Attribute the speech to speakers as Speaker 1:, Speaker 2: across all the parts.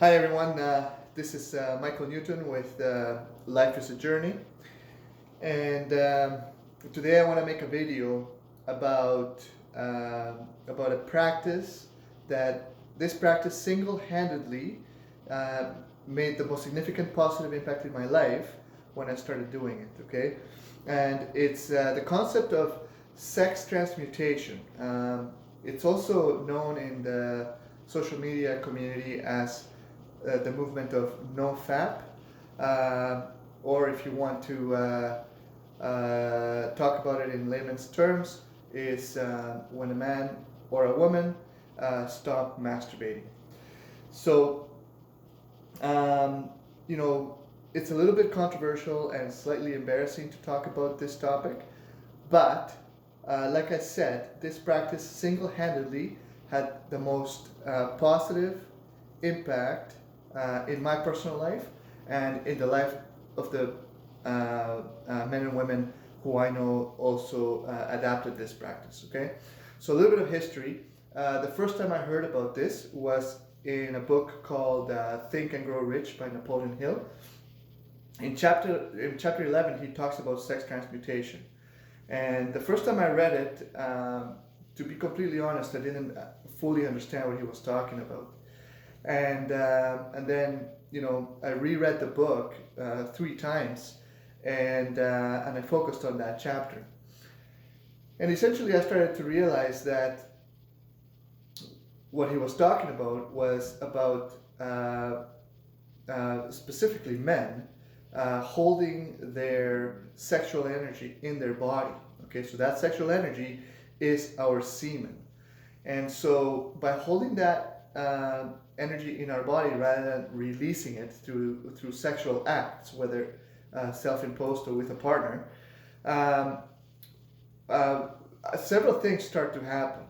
Speaker 1: Hi everyone, this is Michael Newton with Life is a Journey, and today I want to make a video about about a practice that this practice single-handedly uh, made the most significant positive impact in my life when I started doing it. Okay, and it's the concept of sex transmutation. It's also known in the social media community as the movement of no-fap, uh, or if you want to talk about it in layman's terms, is when a man or a woman stop masturbating. So, um, you know, it's a little bit controversial and slightly embarrassing to talk about this topic, but like I said, this practice single-handedly had the most positive impact in my personal life and in the life of the men and women who I know also adapted this practice. Okay, so a little bit of history. The first time I heard about this was in a book called Think and Grow Rich by Napoleon Hill. In chapter 11, he talks about sex transmutation. And the first time I read it, to be completely honest, I didn't fully understand what he was talking about. And then I reread the book 3 times, and I focused on that chapter. And essentially, I started to realize that what he was talking about was about specifically men holding their sexual energy in their body. Okay, so that sexual energy is our semen. And so by holding that energy in our body rather than releasing it through sexual acts, whether self-imposed or with a partner, um, uh, several things start to happen.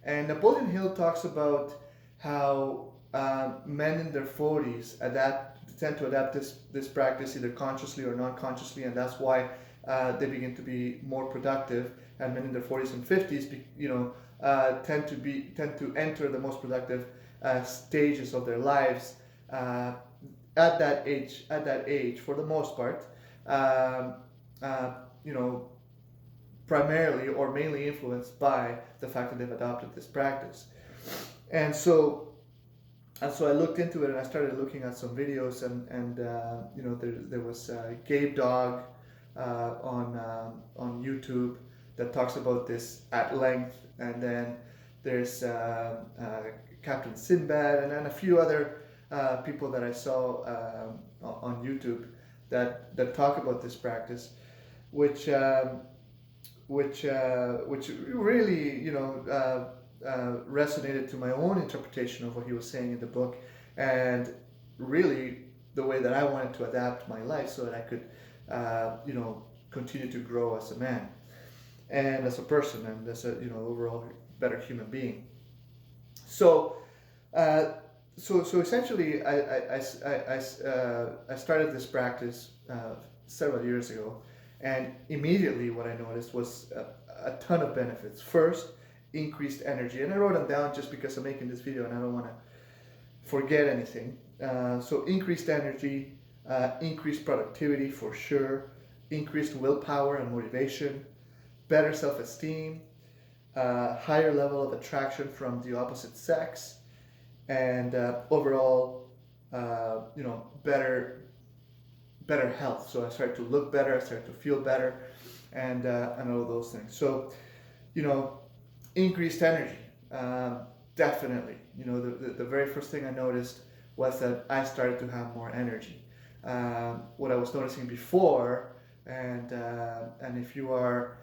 Speaker 1: And Napoleon Hill talks about how men in their 40s tend to adapt this practice either consciously or non-consciously, and that's why they begin to be more productive. And men in their 40s and 50s, tend to enter the most productive stages of their lives at that age. At that age, for the most part, um, uh, you know, primarily or mainly influenced by the fact that they've adopted this practice. And so I looked into it and I started looking at some videos, and there was Gabe Dog on YouTube that talks about this at length, and then there's Captain Sinbad, and then a few other people that I saw on YouTube that talk about this practice, which which really resonated to my own interpretation of what he was saying in the book, and really the way that I wanted to adapt my life so that I could continue to grow as a man and as a person and as a overall better human being. So uh, so essentially I started this practice several years ago, and immediately what I noticed was a ton of benefits. First, increased energy, and I wrote them down just because I'm making this video and I don't want to forget anything. So increased energy, increased productivity for sure, increased willpower and motivation, better self-esteem, higher level of attraction from the opposite sex, and overall, better health. So I started to look better, I started to feel better, and all those things. So, increased energy, definitely. The very first thing I noticed was that I started to have more energy. What I was noticing before, and if you are,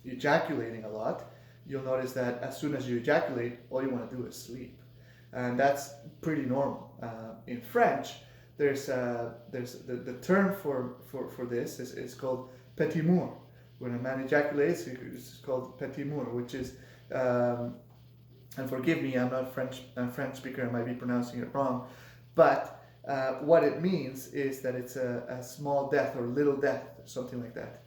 Speaker 1: ejaculating a lot, you'll notice that as soon as you ejaculate, all you want to do is sleep, and that's pretty normal. In French, there's the term for this is called petit mur. When a man ejaculates, it's called petit mur, which is, and forgive me, I'm not a French speaker, I might be pronouncing it wrong, but what it means is that it's a small death or little death, something like that.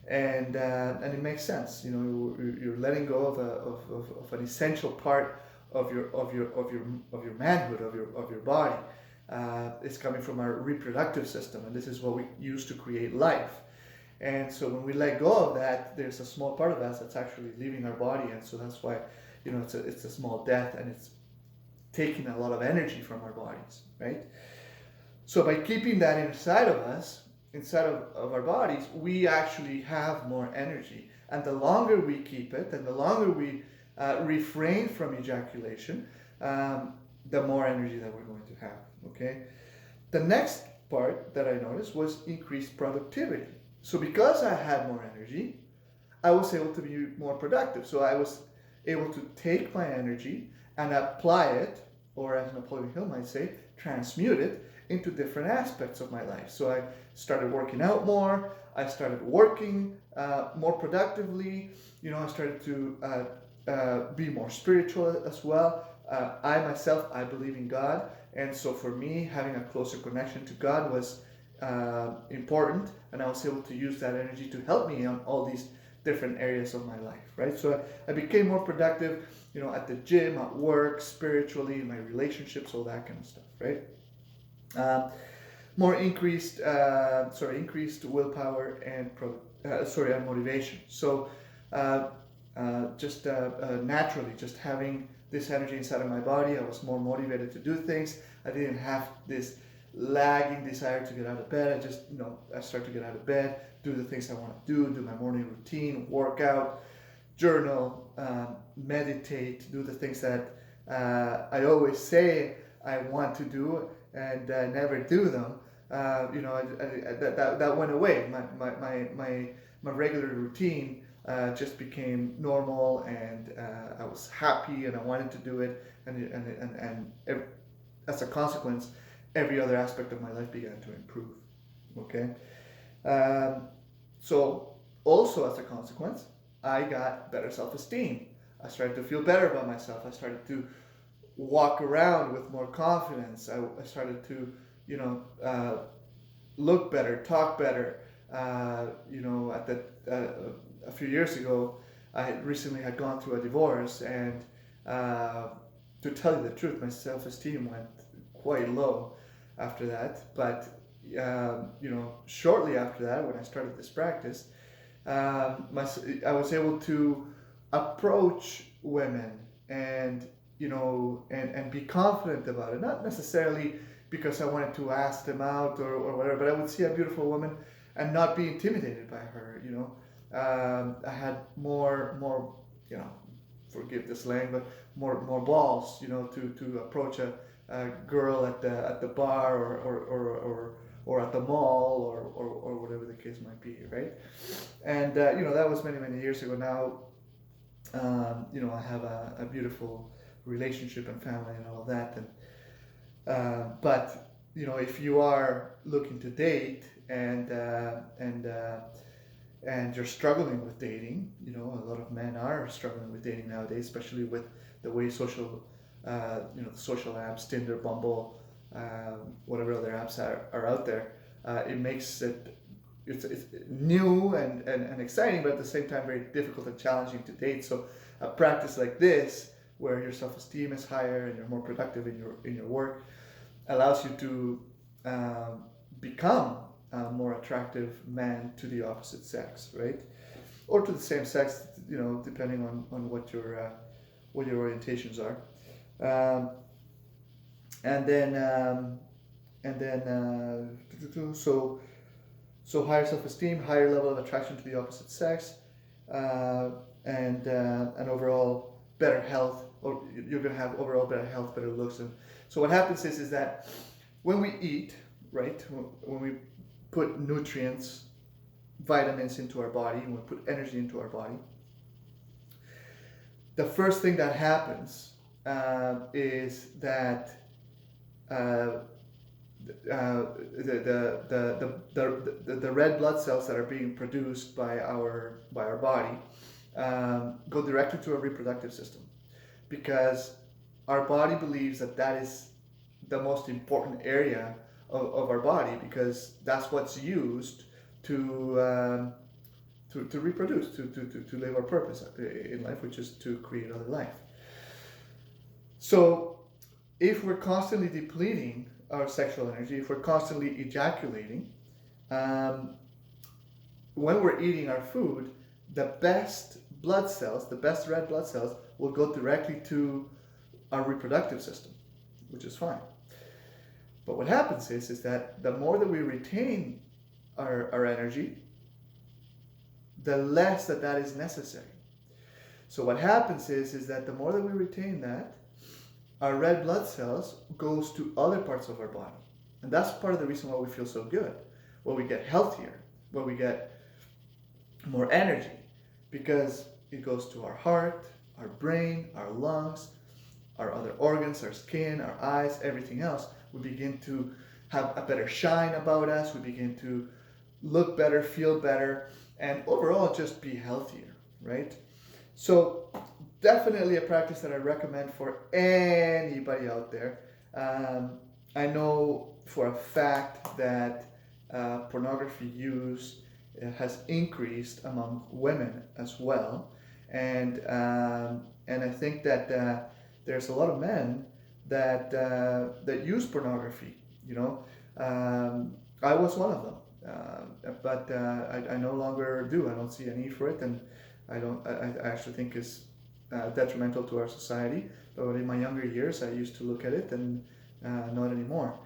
Speaker 1: And it makes sense. You're letting go of an essential part of your manhood, of your body. It's coming from our reproductive system, and this is what we use to create life. And so when we let go of that, there's a small part of us that's actually leaving our body, and so that's why, it's a small death, and it's taking a lot of energy from our bodies, right? So by keeping that inside of us, inside of our bodies, we actually have more energy. And the longer we keep it, and the longer we refrain from ejaculation, the more energy that we're going to have, okay? The next part that I noticed was increased productivity. So because I had more energy, I was able to be more productive. So I was able to take my energy and apply it, or as Napoleon Hill might say, transmute it into different aspects of my life. So I started working out more. I started working more productively. I started to be more spiritual as well. I believe in God, and so for me, having a closer connection to God was important, and I was able to use that energy to help me on all these different areas of my life, right? So I became more productive, at the gym, at work, spiritually, in my relationships, all that kind of stuff, right? More increased willpower and and motivation. So just naturally, just having this energy inside of my body, I was more motivated to do things. I didn't have this lagging desire to get out of bed. I start to get out of bed, do the things I want to do my morning routine, work out, journal, meditate, do the things that I always say I want to do and never do them. That went away. My regular routine just became normal, and I was happy, and I wanted to do it, and as a consequence, every other aspect of my life began to improve. Okay, so also as a consequence, I got better self-esteem. I started to feel better about myself. I started to walk around with more confidence. I started to, look better, talk better. A few years ago, I had recently gone through a divorce, and to tell you the truth, my self-esteem went quite low after that. But shortly after that, when I started this practice, I was able to approach women and and be confident about it. Not necessarily because I wanted to ask them out or whatever, but I would see a beautiful woman and not be intimidated by her. I had more forgive the slang, but more balls, to approach a girl at the bar or at the mall or whatever the case might be, right? And that was many years ago. Now, I have a beautiful relationship and family and all of that, but if you are looking to date and you're struggling with dating, a lot of men are struggling with dating nowadays, especially with the way social social apps, Tinder, Bumble, whatever other apps are out there. It makes it's new and exciting, but at the same time very difficult and challenging to date. So a practice like this, where your self-esteem is higher and you're more productive in your work, allows you to become a more attractive man to the opposite sex, right? Or to the same sex, depending on what your orientations are. And then so higher self-esteem, higher level of attraction to the opposite sex, and overall better health, or you're going to have overall better health, better looks. And so what happens is that when we eat, right, when we put nutrients, vitamins into our body, when we put energy into our body, the first thing that happens is that the red blood cells that are being produced by our body go directly to our reproductive system, because our body believes that is the most important area of our body, because that's what's used to reproduce, to live our purpose in life, which is to create other life. So if we're constantly depleting our sexual energy, if we're constantly ejaculating, um, when we're eating our food, the best blood cells, the best red blood cells, will go directly to our reproductive system, which is fine. But what happens is that the more that we retain our energy, the less that is necessary. So what happens is that the more that we retain that, our red blood cells goes to other parts of our body. And that's part of the reason why we feel so good, why we get healthier, why we get more energy, because it goes to our heart, our brain, our lungs, our other organs, our skin, our eyes, everything else. We begin to have a better shine about us. We begin to look better, feel better, and overall just be healthier, right? So definitely a practice that I recommend for anybody out there. I know for a fact that pornography use has increased among women as well, and I think that there's a lot of men that use pornography. You know, I was one of them, but I no longer do. I don't see a need for it, and I actually think it's detrimental to our society. But in my younger years, I used to look at it, and not anymore.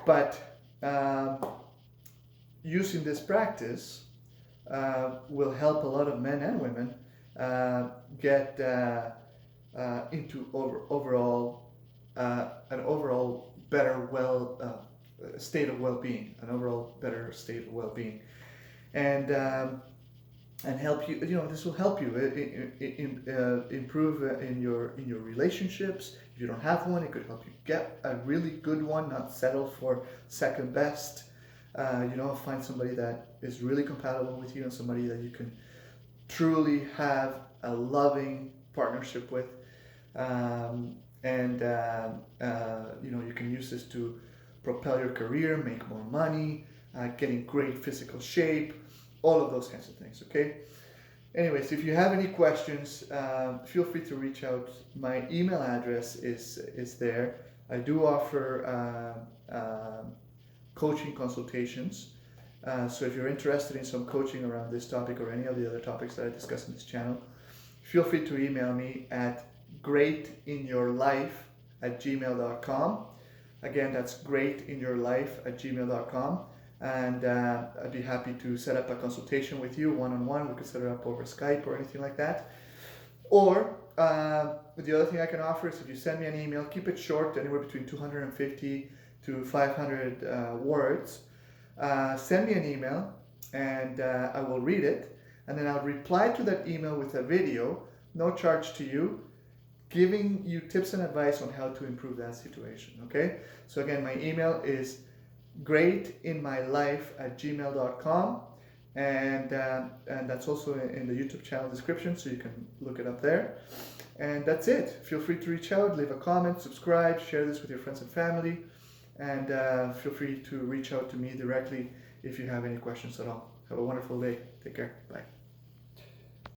Speaker 1: But using this practice will help a lot of men and women get into overall an overall better state of well-being, an overall better state of well-being, and help you. You know, this will help you improve in your relationships. If you don't have one, it could help you get a really good one. Not settle for second best. You know, find somebody that is really compatible with you and somebody that you can truly have a loving partnership with. You know, you can use this to propel your career, make more money, get in great physical shape, all of those kinds of things, okay? Anyways, if you have any questions, feel free to reach out. My email address is there. I do offer coaching consultations. So if you're interested in some coaching around this topic or any of the other topics that I discuss in this channel, feel free to email me at greatinyourlife@gmail.com. Again, that's greatinyourlife@gmail.com. And I'd be happy to set up a consultation with you one-on-one. We could set it up over Skype or anything like that. Or the other thing I can offer is if you send me an email, keep it short, anywhere between 250 to 500 words. Send me an email and I will read it. And then I'll reply to that email with a video, no charge to you, giving you tips and advice on how to improve that situation, okay? So again, my email is greatinmylife@gmail.com, and that's also in the YouTube channel description, so you can look it up there. And that's it. Feel free to reach out, leave a comment, subscribe, share this with your friends and family, and feel free to reach out to me directly if you have any questions at all. Have a wonderful day. Take care. Bye.